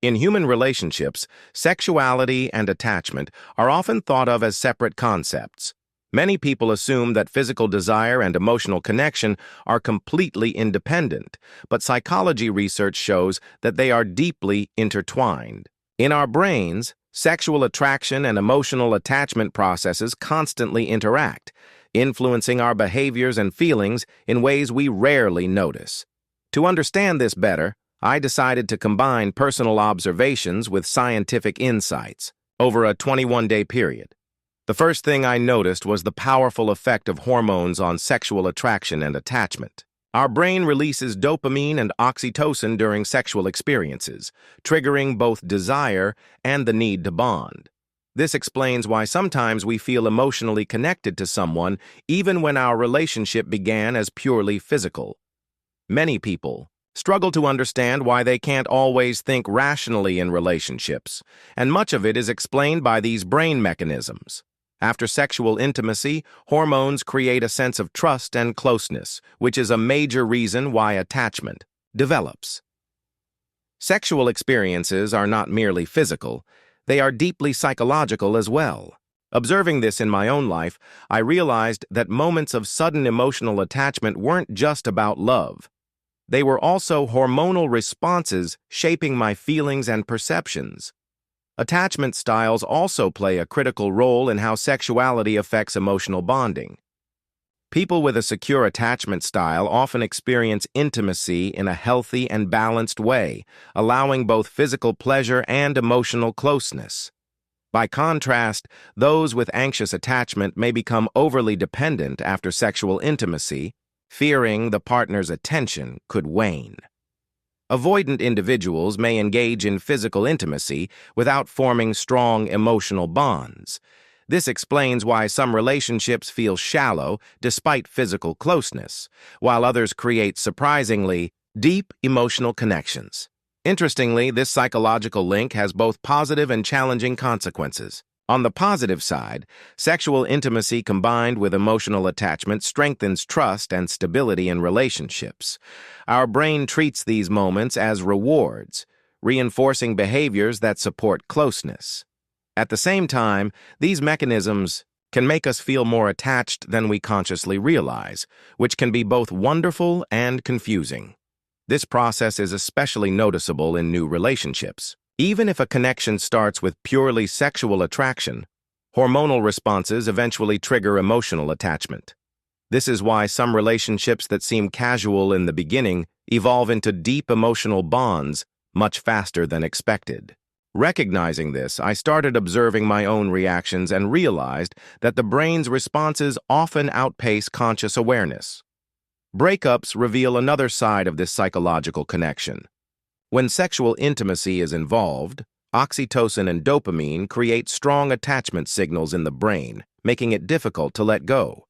In human relationships, sexuality and attachment are often thought of as separate concepts. Many people assume that physical desire and emotional connection are completely independent, but psychology research shows that they are deeply intertwined. In our brains, sexual attraction and emotional attachment processes constantly interact, influencing our behaviors and feelings in ways we rarely notice. To understand this better, I decided to combine personal observations with scientific insights over a 21-day period. The first thing I noticed was the powerful effect of hormones on sexual attraction and attachment. Our brain releases dopamine and oxytocin during sexual experiences, triggering both desire and the need to bond. This explains why sometimes we feel emotionally connected to someone even when our relationship began as purely physical. Many people struggle to understand why they can't always think rationally in relationships, and much of it is explained by these brain mechanisms. After sexual intimacy, hormones create a sense of trust and closeness, which is a major reason why attachment develops. Sexual experiences are not merely physical, they are deeply psychological as well. Observing this in my own life, I realized that moments of sudden emotional attachment weren't just about love. They were also hormonal responses shaping my feelings and perceptions. Attachment styles also play a critical role in how sexuality affects emotional bonding. People with a secure attachment style often experience intimacy in a healthy and balanced way, allowing both physical pleasure and emotional closeness. By contrast, those with anxious attachment may become overly dependent after sexual intimacy, fearing the partner's attention could wane. Avoidant individuals may engage in physical intimacy without forming strong emotional bonds. This explains why some relationships feel shallow despite physical closeness, while others create surprisingly deep emotional connections. Interestingly, this psychological link has both positive and challenging consequences. On the positive side, sexual intimacy combined with emotional attachment strengthens trust and stability in relationships. Our brain treats these moments as rewards, reinforcing behaviors that support closeness. At the same time, these mechanisms can make us feel more attached than we consciously realize, which can be both wonderful and confusing. This process is especially noticeable in new relationships. Even if a connection starts with purely sexual attraction, hormonal responses eventually trigger emotional attachment. This is why some relationships that seem casual in the beginning evolve into deep emotional bonds much faster than expected. Recognizing this, I started observing my own reactions and realized that the brain's responses often outpace conscious awareness. Breakups reveal another side of this psychological connection. When sexual intimacy is involved, oxytocin and dopamine create strong attachment signals in the brain, making it difficult to let go.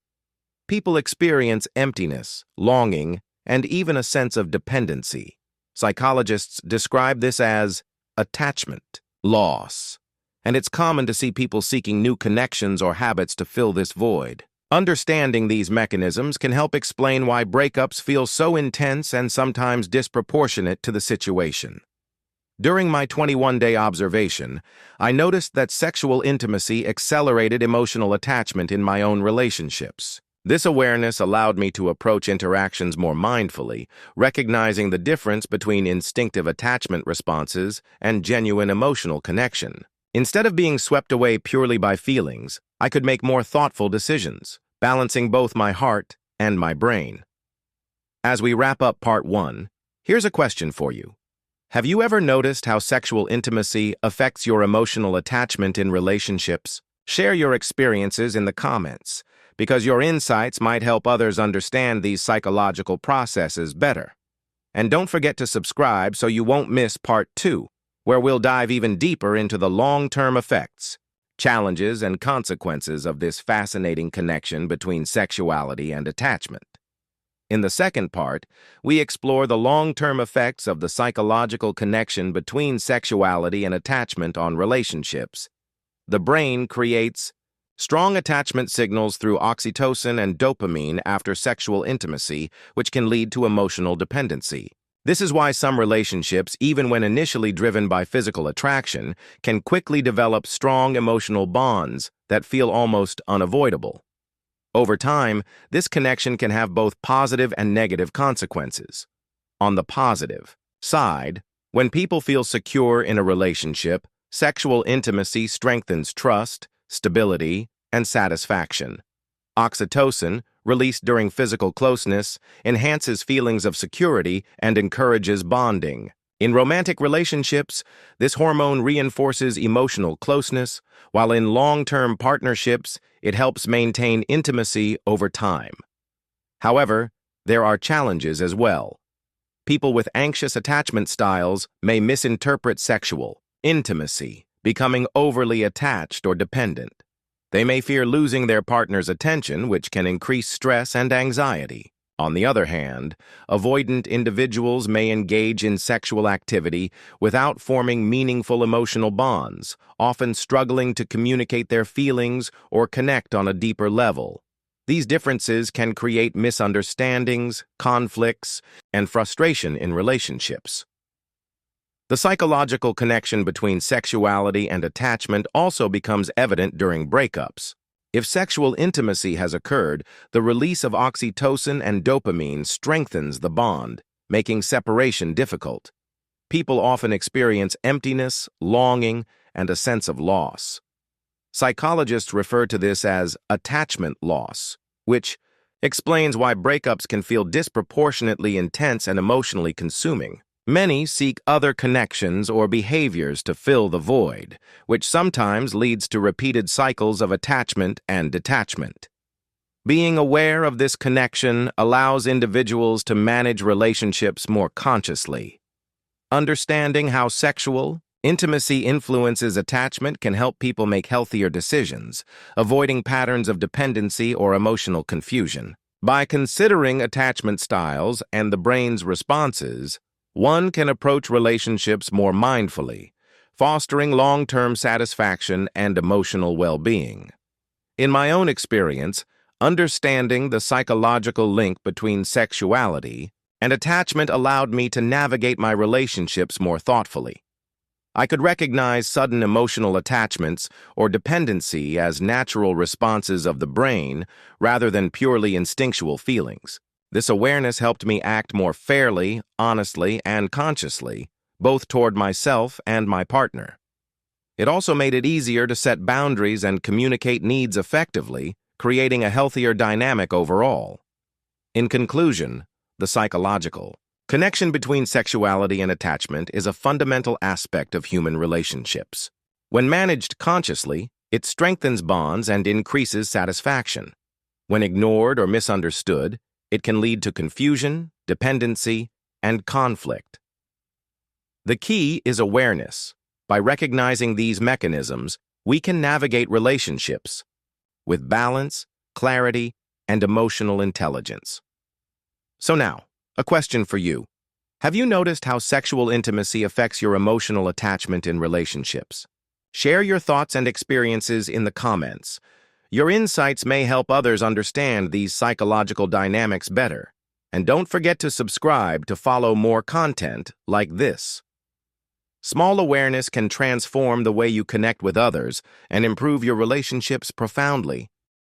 People experience emptiness, longing, and even a sense of dependency. Psychologists describe this as attachment loss, and it's common to see people seeking new connections or habits to fill this void. Understanding these mechanisms can help explain why breakups feel so intense and sometimes disproportionate to the situation. During my 21-day observation, I noticed that sexual intimacy accelerated emotional attachment in my own relationships. This awareness allowed me to approach interactions more mindfully, recognizing the difference between instinctive attachment responses and genuine emotional connection. Instead of being swept away purely by feelings, I could make more thoughtful decisions, balancing both my heart and my brain. As we wrap up part 1, here's a question for you. Have you ever noticed how sexual intimacy affects your emotional attachment in relationships? Share your experiences in the comments, because your insights might help others understand these psychological processes better. And don't forget to subscribe so you won't miss part 2, where we'll dive even deeper into the long-term effects, challenges, and consequences of this fascinating connection between sexuality and attachment. In the second part, we explore the long-term effects of the psychological connection between sexuality and attachment on relationships. The brain creates strong attachment signals through oxytocin and dopamine after sexual intimacy, which can lead to emotional dependency. This is why some relationships, even when initially driven by physical attraction, can quickly develop strong emotional bonds that feel almost unavoidable. Over time, this connection can have both positive and negative consequences. On the positive side, when people feel secure in a relationship, sexual intimacy strengthens trust, stability, and satisfaction. Oxytocin, released during physical closeness, enhances feelings of security and encourages bonding. In romantic relationships, this hormone reinforces emotional closeness, while in long-term partnerships, it helps maintain intimacy over time. However, there are challenges as well. People with anxious attachment styles may misinterpret sexual intimacy, becoming overly attached or dependent. They may fear losing their partner's attention, which can increase stress and anxiety. On the other hand, avoidant individuals may engage in sexual activity without forming meaningful emotional bonds, often struggling to communicate their feelings or connect on a deeper level. These differences can create misunderstandings, conflicts, and frustration in relationships. The psychological connection between sexuality and attachment also becomes evident during breakups. If sexual intimacy has occurred, the release of oxytocin and dopamine strengthens the bond, making separation difficult. People often experience emptiness, longing, and a sense of loss. Psychologists refer to this as attachment loss, which explains why breakups can feel disproportionately intense and emotionally consuming. Many seek other connections or behaviors to fill the void, which sometimes leads to repeated cycles of attachment and detachment. Being aware of this connection allows individuals to manage relationships more consciously. Understanding how sexual intimacy influences attachment can help people make healthier decisions, avoiding patterns of dependency or emotional confusion. By considering attachment styles and the brain's responses, one can approach relationships more mindfully, fostering long-term satisfaction and emotional well-being. In my own experience, understanding the psychological link between sexuality and attachment allowed me to navigate my relationships more thoughtfully. I could recognize sudden emotional attachments or dependency as natural responses of the brain rather than purely instinctual feelings. This awareness helped me act more fairly, honestly, and consciously, both toward myself and my partner. It also made it easier to set boundaries and communicate needs effectively, creating a healthier dynamic overall. In conclusion, the psychological connection between sexuality and attachment is a fundamental aspect of human relationships. When managed consciously, it strengthens bonds and increases satisfaction. When ignored or misunderstood, it can lead to confusion, dependency, and conflict. The key is awareness. By recognizing these mechanisms, we can navigate relationships with balance, clarity, and emotional intelligence. So now, a question for you. Have you noticed how sexual intimacy affects your emotional attachment in relationships? Share your thoughts and experiences in the comments. Your insights may help others understand these psychological dynamics better. And don't forget to subscribe to follow more content like this. Small awareness can transform the way you connect with others and improve your relationships profoundly.